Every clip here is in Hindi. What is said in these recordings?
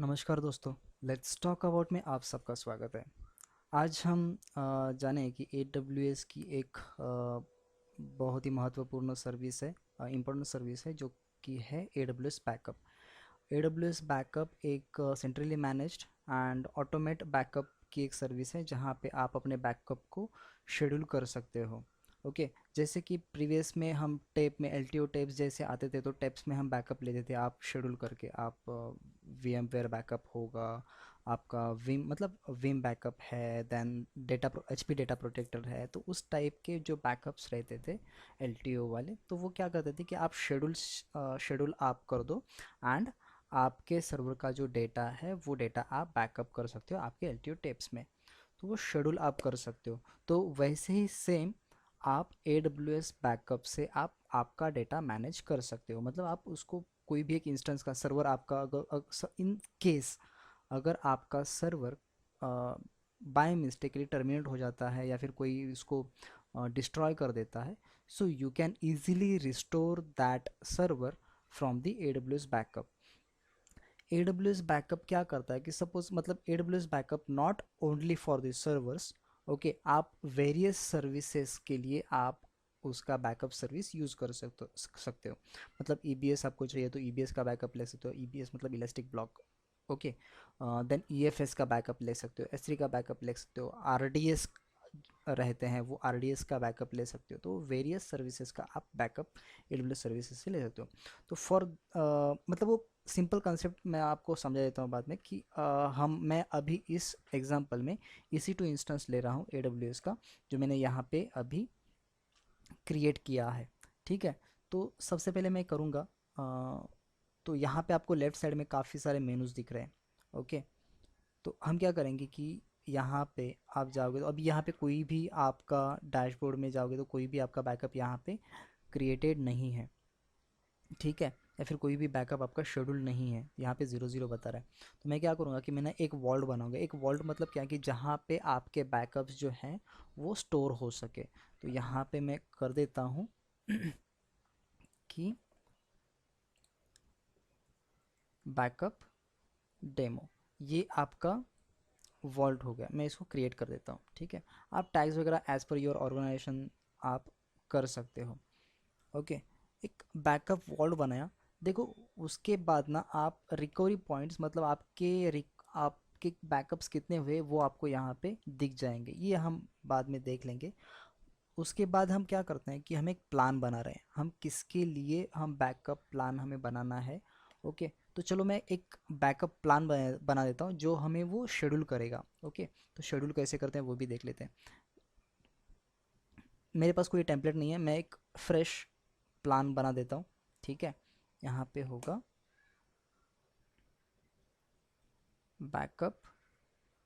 नमस्कार दोस्तों। लेट्स टॉक अबाउट में आप सबका स्वागत है। आज हम जानें कि AWS की एक बहुत ही महत्वपूर्ण सर्विस है, इम्पोर्टेंट सर्विस है जो कि है AWS बैकअप। AWS बैकअप एक centrally managed and automate backup की एक सर्विस है जहां पे आप अपने बैकअप को शेड्यूल कर सकते हो। ओके, जैसे कि प्रीवियस में हम टेप में LTO टेप्स जैसे आते थे, तो टेप्स में हम बैकअप लेते थे। आप शेड्यूल करके आप VMware बैकअप होगा, आपका विम मतलब विम बैकअप है, then data HP data protector है। तो उस टाइप के जो बैकअप्स रहते थे LTO वाले, तो वो क्या करते थे कि आप शेड्यूल आप कर दो एंड आपके सर्वर का जो डेटा है वो डेटा आप बैकअप कर सकते हो आपके LTO टेप्स में। तो वो शेड्यूल आप कर सकते हो। तो वैसे ही सेम आप AWS बैकअप से आप आपका डेटा मैनेज कर सकते हो। मतलब आप उसको कोई भी एक इंस्टेंस का सर्वर आपका अगर इन केस अगर आपका सर्वर बाय मिस्टेकली टर्मिनेट हो जाता है या फिर कोई इसको डिस्ट्रॉय कर देता है, so you can easily restore that server from the AWS backup. AWS backup क्या करता है कि सपोज मतलब AWS backup not only for the servers. Okay, आप वेरियस सर्विसेज के लिए आप उसका बैकअप सर्विस यूज़ कर सकते हो। मतलब EBS आपको चाहिए तो EBS का बैकअप ले सकते हो। EBS मतलब elastic block. Okay, then EFS का बैकअप ले सकते हो, S3 का बैकअप ले सकते हो, RDS रहते हैं वो RDS का बैकअप ले सकते हो। तो वेरियस सर्विसेज का आप बैकअप AWS सर्विसेज से ले सकते हो। तो फॉर मतलब वो सिंपल कंसेप्ट मैं आपको समझा देता हूँ बाद में कि मैं अभी इस एग्जांपल में EC2 इंस्टेंस ले रहा हूँ AWS का, जो मैंने यहाँ पे अभी क्रिएट किया है। ठीक है, तो सबसे पहले मैं करूँगा, तो यहाँ पे आपको लेफ्ट साइड में काफ़ी सारे मेनूज दिख रहे हैं। ओके, तो हम क्या करेंगे कि यहाँ पे आप जाओगे तो अभी यहाँ पे कोई भी आपका डैशबोर्ड में जाओगे तो कोई भी आपका बैकअप यहाँ पे क्रिएटेड नहीं है। ठीक है, या फिर कोई भी बैकअप आपका शेड्यूल नहीं है, यहाँ पे 0 0 बता रहा है। तो मैं क्या करूँगा कि मैंने एक वॉल्ट बनाऊंगा। एक वॉल्ट मतलब क्या कि जहाँ पे आपके बैकअप्स जो हैं वो स्टोर हो सके। तो यहाँ पे मैं कर देता हूँ कि बैकअप डेमो, ये आपका वॉल्ट हो गया। मैं इसको क्रिएट कर देता हूँ। ठीक है, आप टैग्स वगैरह एज पर योर ऑर्गेनाइजेशन आप कर सकते हो। ओके, एक बैकअप वॉल्ट बनाया। देखो, उसके बाद ना आप रिकवरी पॉइंट्स मतलब आपके बैकअप्स कितने हुए वो आपको यहाँ पे दिख जाएंगे। ये हम बाद में देख लेंगे। उसके बाद हम क्या करते हैं कि हम एक प्लान बना रहे हैं, हम किसके लिए हम बैकअप प्लान हमें बनाना है। ओके, तो चलो मैं एक बैकअप प्लान बना देता हूँ जो हमें वो शेड्यूल करेगा। ओके, तो शेड्यूल कैसे करते हैं वो भी देख लेते हैं। मेरे पास कोई टेम्पलेट नहीं है, मैं एक फ्रेश प्लान बना देता हूँ। ठीक है, यहाँ पे होगा बैकअप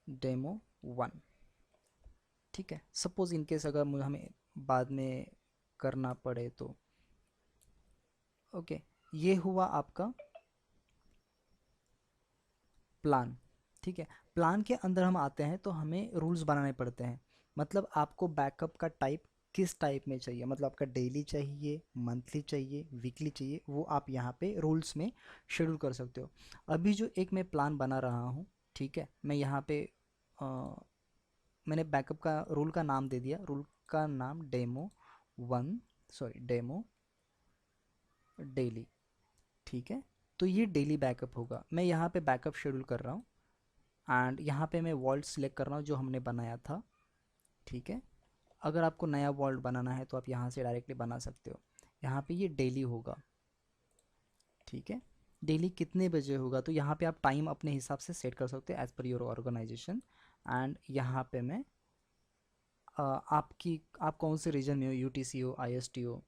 डेमो 1। ठीक है, सपोज इनकेस अगर हमें बाद में करना पड़े तो। ओके, ये हुआ आपका प्लान। ठीक है, प्लान के अंदर हम आते हैं तो हमें रूल्स बनाने पड़ते हैं। मतलब आपको बैकअप का टाइप किस टाइप में चाहिए, मतलब आपका डेली चाहिए, मंथली चाहिए, वीकली चाहिए, वो आप यहाँ पे रूल्स में शेड्यूल कर सकते हो। अभी जो एक मैं प्लान बना रहा हूँ, ठीक है, मैं यहाँ पे अ, मैंने बैकअप का रूल का नाम दे दिया। रूल का नाम डेमो 1, सॉरी डेमो डेली। ठीक है, तो ये डेली बैकअप होगा। मैं यहाँ पे बैकअप शेड्यूल कर रहा हूँ एंड यहाँ पे मैं वॉल्ट सिलेक्ट कर रहा हूँ जो हमने बनाया था। ठीक है, अगर आपको नया वॉल्ट बनाना है तो आप यहाँ से डायरेक्टली बना सकते हो। यहाँ पे ये डेली होगा। ठीक है, डेली कितने बजे होगा तो यहाँ पे आप टाइम अपने हिसाब से सेट कर सकते हो as per your organisation. And यहाँ पे मैं आप कौन से रीजन में हो, UTC हो, IST हो।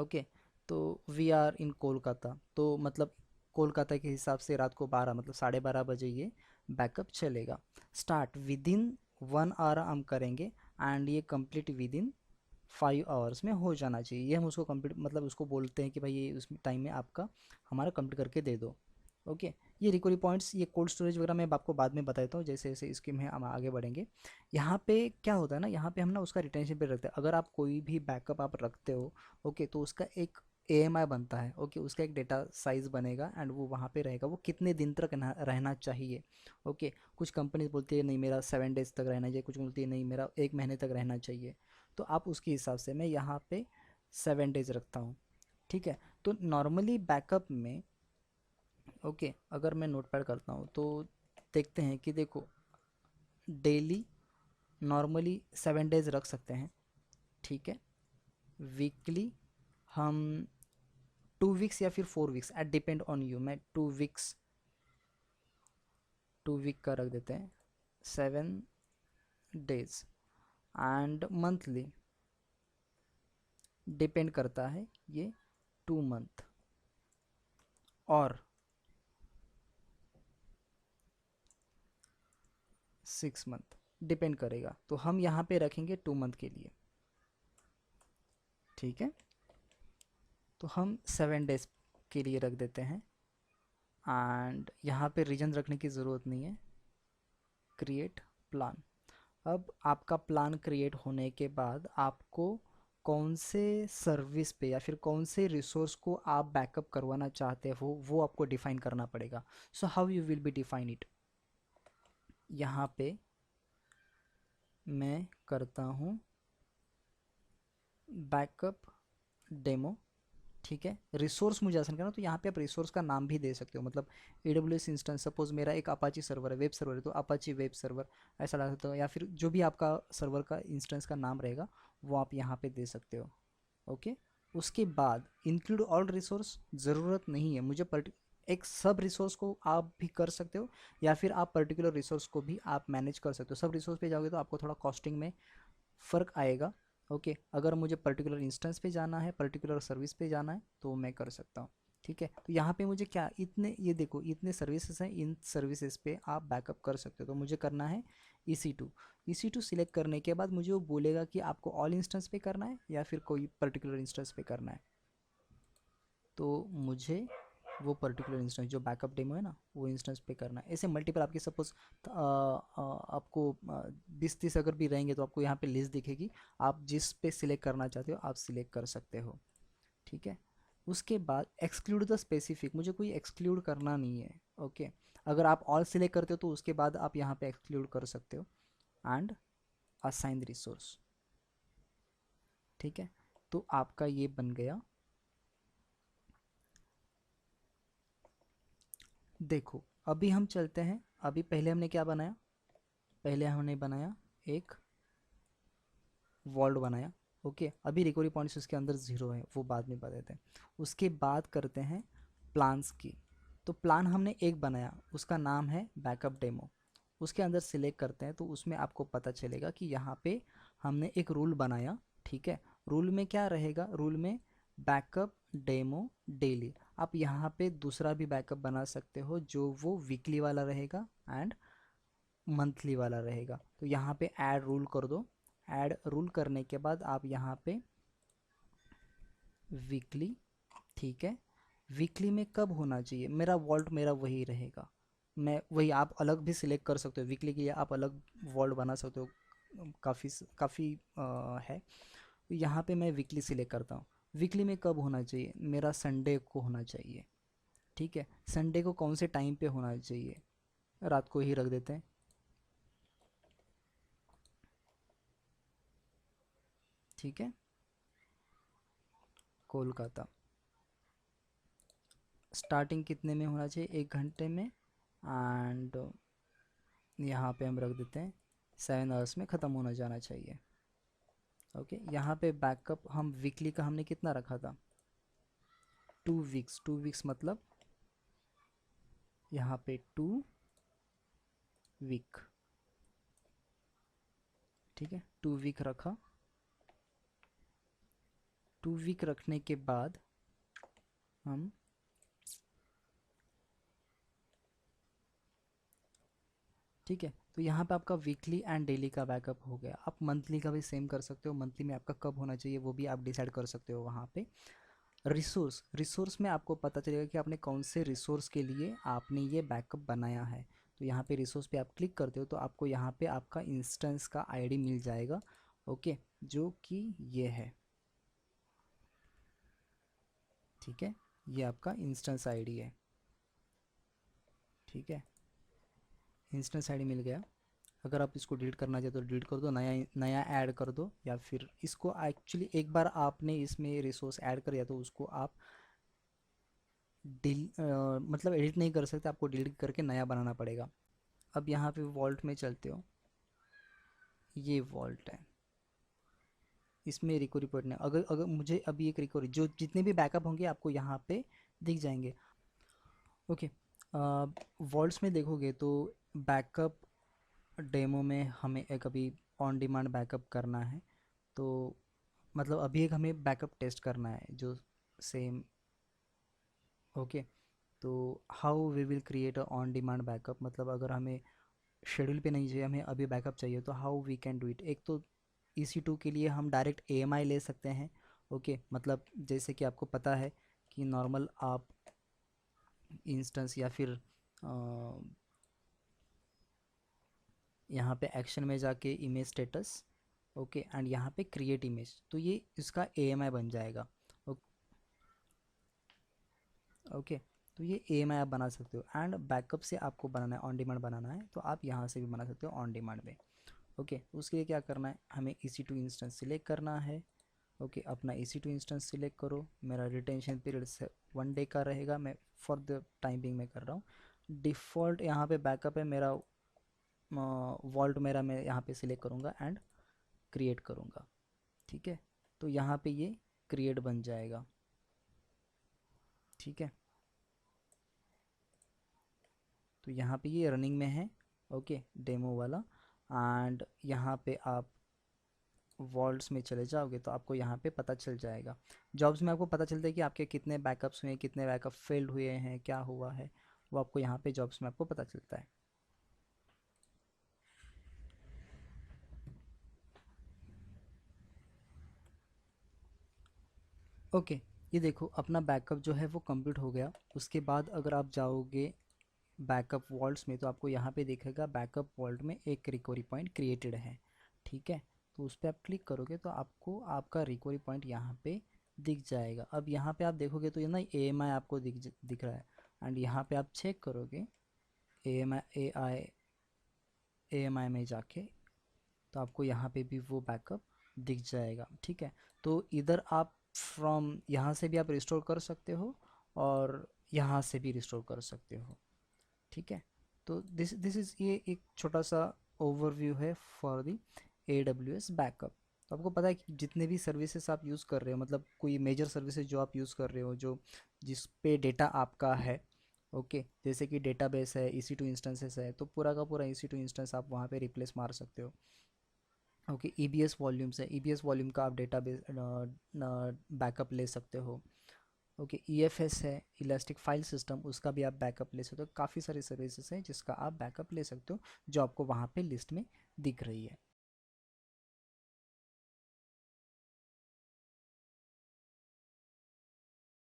ओके, तो वी आर इन कोलकाता, तो मतलब कोलकाता के हिसाब से रात को 12 मतलब 12:30 बजे ये बैकअप चलेगा। स्टार्ट विद इन 1 आवर हम करेंगे एंड ये कंप्लीट विद इन 5 आवर्स में हो जाना चाहिए। ये हम उसको कंप्लीट मतलब उसको बोलते हैं कि भाई ये उस टाइम में आपका हमारा कंप्लीट करके दे दो। ओके, ये रिकवरी पॉइंट्स, ये कोल्ड स्टोरेज वगैरह मैं आपको बाद में बताता हूँ जैसे जैसे इसके में हम आगे बढ़ेंगे। यहाँ पे क्या होता है ना, यहाँ पे हम ना उसका रिटेंशन पे रखते हैं। अगर आप कोई भी बैकअप आप रखते हो, ओके, तो उसका एक AMI बनता है, ओके, उसका एक डेटा साइज बनेगा एंड वो वहाँ पे रहेगा, वो कितने दिन तक रहना चाहिए, ओके। कुछ कंपनी बोलती है नहीं मेरा 7 डेज तक रहना चाहिए, कुछ बोलती है नहीं मेरा 1 महीने तक रहना चाहिए। तो आप उसके हिसाब से, मैं यहाँ पे 7 डेज रखता हूँ, ठीक है। तो नॉर्मली बैकअप में, ओके, अगर मैं नोटपैड करता हूँ तो देखते हैं कि देखो डेली नॉर्मली 7 डेज रख सकते हैं, ठीक है। वीकली हम 2 वीक्स या फिर 4 weeks, it depend on you, मैं 2 वीक्स, 2 वीक का रख देते हैं, 7 डेज। एंड मंथली डिपेंड करता है ये 2 मंथ और 6 मंथ, डिपेंड करेगा। तो हम यहाँ पे रखेंगे 2 मंथ के लिए, ठीक है। तो हम 7 डेज के लिए रख देते हैं एंड यहाँ पे रीजन रखने की ज़रूरत नहीं है, क्रिएट प्लान। अब आपका प्लान क्रिएट होने के बाद आपको कौन से सर्विस पे या फिर कौन से रिसोर्स को आप बैकअप करवाना चाहते हो वो आपको डिफाइन करना पड़ेगा। So how you will be define it, यहाँ पे मैं करता हूँ बैकअप डेमो, ठीक है। रिसोर्स मुझे आसान करना, तो यहाँ पे आप रिसोर्स का नाम भी दे सकते हो, मतलब AWS इंस्टेंस, सपोज मेरा एक अपाची सर्वर है, वेब सर्वर है, तो अपाची वेब सर्वर ऐसा डाल सकते हो, या फिर जो भी आपका सर्वर का इंस्टेंस का नाम रहेगा वो आप यहाँ पे दे सकते हो, ओके। उसके बाद इंक्लूड ऑल रिसोर्स ज़रूरत नहीं है मुझे, एक सब रिसोर्स को आप भी कर सकते हो या फिर आप पर्टिकुलर रिसोर्स को भी आप मैनेज कर सकते हो। सब रिसोर्स पे जाओगे तो आपको थोड़ा कॉस्टिंग में फ़र्क आएगा, ओके। अगर मुझे पर्टिकुलर इंस्टेंस पे जाना है, पर्टिकुलर सर्विस पे जाना है तो मैं कर सकता हूँ, ठीक है। तो यहाँ पे मुझे क्या, इतने, ये देखो इतने सर्विसेज हैं, इन सर्विसेज पे आप बैकअप कर सकते हो। तो मुझे करना है EC2। EC2 सिलेक्ट करने के बाद मुझे वो बोलेगा कि आपको ऑल इंस्टेंस पे करना है या फिर कोई पर्टिकुलर इंस्टेंस पे करना है। तो मुझे वो पर्टिकुलर इंस्टेंस जो बैकअप डेमो है ना, वो इंस्टेंस पे करना है। ऐसे मल्टीपल आपके सपोज आपको 20-30 अगर भी रहेंगे तो आपको यहाँ पे लिस्ट दिखेगी, आप जिस पे सिलेक्ट करना चाहते हो आप सिलेक्ट कर सकते हो, ठीक है। उसके बाद एक्सक्लूड द स्पेसिफिक, मुझे कोई एक्सक्लूड करना नहीं है, ओके। अगर आप ऑल सिलेक्ट करते हो तो उसके बाद आप यहाँ पे एक्सक्लूड कर सकते हो एंड असाइन रिसोर्स, ठीक है। तो आपका ये बन गया। देखो अभी हम चलते हैं, अभी पहले हमने क्या बनाया, पहले हमने बनाया एक वॉल्ट बनाया, ओके। अभी रिकवरी पॉइंट्स उसके अंदर 0 है, वो बाद में बताते हैं। उसके बाद करते हैं प्लान्स की। तो प्लान हमने एक बनाया, उसका नाम है बैकअप डेमो। उसके अंदर सिलेक्ट करते हैं तो उसमें आपको पता चलेगा कि यहाँ पे हमने एक रूल बनाया, ठीक है। रूल में क्या रहेगा, रूल में बैकअप डेमो डेली। आप यहाँ पे दूसरा भी बैकअप बना सकते हो जो वो वीकली वाला रहेगा एंड मंथली वाला रहेगा। तो यहाँ पे ऐड रूल कर दो। ऐड रूल करने के बाद आप यहाँ पे वीकली, ठीक है। वीकली में कब होना चाहिए, मेरा वॉल्ट मेरा वही रहेगा, मैं वही, आप अलग भी सिलेक्ट कर सकते हो, वीकली के लिए आप अलग वॉल्ट बना सकते हो, काफ़ी काफ़ी है। तो यहाँ पे मैं वीकली सिलेक्ट करता हूँ। वीकली में कब होना चाहिए, मेरा संडे को होना चाहिए, ठीक है। संडे को कौन से टाइम पे होना चाहिए, रात को ही रख देते हैं, ठीक है। कोलकाता, स्टार्टिंग कितने में होना चाहिए, 1 घंटे में, एंड यहाँ पे हम रख देते हैं 7 आवर्स में ख़त्म होना जाना चाहिए, ओके। यहाँ पे बैकअप हम वीकली का हमने कितना रखा था, 2 वीक्स। 2 वीक्स मतलब यहाँ पे 2 वीक, ठीक है। 2 वीक रखा। 2 वीक रखने के बाद हम, ठीक है। तो यहाँ पे आपका वीकली एंड डेली का बैकअप हो गया। आप मंथली का भी सेम कर सकते हो, मंथली में आपका कब होना चाहिए वो भी आप डिसाइड कर सकते हो वहाँ पे। रिसोर्स, रिसोर्स में आपको पता चलेगा कि आपने कौन से रिसोर्स के लिए आपने ये बैकअप बनाया है। तो यहाँ पे रिसोर्स पे आप क्लिक करते हो तो आपको यहाँ पे आपका इंस्टेंस का आईडी मिल जाएगा, ओके, जो कि ये है, ठीक है, ये आपका इंस्टेंस आईडी है। ठीक है, इंस्टेंस आईडी मिल गया। अगर आप इसको डिलीट करना चाहते तो डिलीट कर दो, नया नया ऐड कर दो, या फिर इसको एक्चुअली एक बार आपने इसमें रिसोर्स ऐड कर दिया तो उसको आप मतलब एडिट नहीं कर सकते, आपको डिलीट करके नया बनाना पड़ेगा। अब यहाँ पे वॉल्ट में चलते हो, ये वॉल्ट है, इसमें रिकवरी पॉइंट नहीं। अगर अगर मुझे अभी एक रिकवरी, जो जितने भी बैकअप होंगे आपको यहाँ पे दिख जाएंगे। ओके, वॉल्ट्स में देखोगे तो बैकअप डेमो में हमें एक अभी ऑन डिमांड बैकअप करना है, तो मतलब अभी एक हमें बैकअप टेस्ट करना है जो सेम। ओके, तो how we will create a on demand backup, मतलब अगर हमें शेड्यूल पे नहीं चाहिए, हमें अभी बैकअप चाहिए, तो how we can do it. एक तो EC2 के लिए हम डायरेक्ट AMI ले सकते हैं। ओके, मतलब जैसे कि आपको पता है कि नॉर्मल आप इंस्टेंस या फिर यहाँ पे एक्शन में जाके इमेज स्टेटस, ओके, एंड यहाँ पे क्रिएट इमेज, तो ये इसका AMI बन जाएगा। ओके, तो ये AMI आप बना सकते हो। एंड बैकअप से आपको बनाना है, ऑन डिमांड बनाना है, तो आप यहाँ से भी बना सकते हो ऑन डिमांड में। ओके, उसके लिए क्या करना है, हमें EC2 इंस्टेंस सिलेक्ट करना है। ओके, अपना EC2 इंस्टेंस सिलेक्ट करो। मेरा रिटेंशन पीरियड 1 डे का रहेगा, मैं फॉर द टाइम बिंग में कर रहा हूँ। डिफ़ॉल्ट यहाँ पे बैकअप है मेरा, वॉल्ट मेरा, मैं यहाँ पे सिलेक्ट करूँगा एंड क्रिएट करूँगा। ठीक है, तो यहाँ पे ये क्रिएट बन जाएगा। ठीक है, तो यहाँ पे ये रनिंग में है। ओके, डेमो वाला। एंड यहाँ पे आप वॉल्ट्स में चले जाओगे तो आपको यहाँ पे पता चल जाएगा। जॉब्स में आपको पता चलता है कि आपके कितने बैकअप्स हुए, कितने बैकअप फेल्ड हुए हैं, क्या हुआ है, वो आपको यहाँ पे जॉब्स में आपको पता चलता है। ओके, ये देखो अपना बैकअप जो है वो कंप्लीट हो गया। उसके बाद अगर आप जाओगे बैकअप वॉल्ट्स में तो आपको यहाँ पे दिखेगा बैकअप वॉल्ट में एक रिकवरी पॉइंट क्रिएटेड है। ठीक है, तो उस पर आप क्लिक करोगे तो आपको आपका रिकवरी पॉइंट यहाँ पे दिख जाएगा। अब यहाँ पे आप देखोगे तो ये ना AMI आपको दिख रहा है। एंड यहाँ पे आप चेक करोगे AMI में जाके, तो आपको यहाँ पे भी वो बैकअप दिख जाएगा। ठीक है, तो इधर आप फ्रॉम यहाँ से भी आप रिस्टोर कर सकते हो और यहाँ से भी रिस्टोर कर सकते हो। ठीक है, तो दिस दिस इज़, ये एक छोटा सा ओवरव्यू है फॉर दी AWS बैकअप। तो आपको पता है कि जितने भी सर्विसेज आप यूज़ कर रहे हो, मतलब कोई मेजर सर्विसेज जो आप यूज़ कर रहे हो, जो जिस पे डेटा आपका है, ओके, जैसे कि डेटाबेस है, EC2 इंस्टेंसेस है, तो पूरा का पूरा EC2 इंस्टेंस आप वहाँ पे रिप्लेस मार सकते हो। ओके, EBS वॉल्यूम्स है, EBS वॉल्यूम का आप डेटाबेस बैकअप ले सकते हो। ओके, EFS है, इलास्टिक फाइल सिस्टम, उसका भी आप बैकअप ले सकते हो। काफ़ी सारी सर्विसेज हैं जिसका आप बैकअप ले सकते हो, जो आपको वहाँ पे लिस्ट में दिख रही है।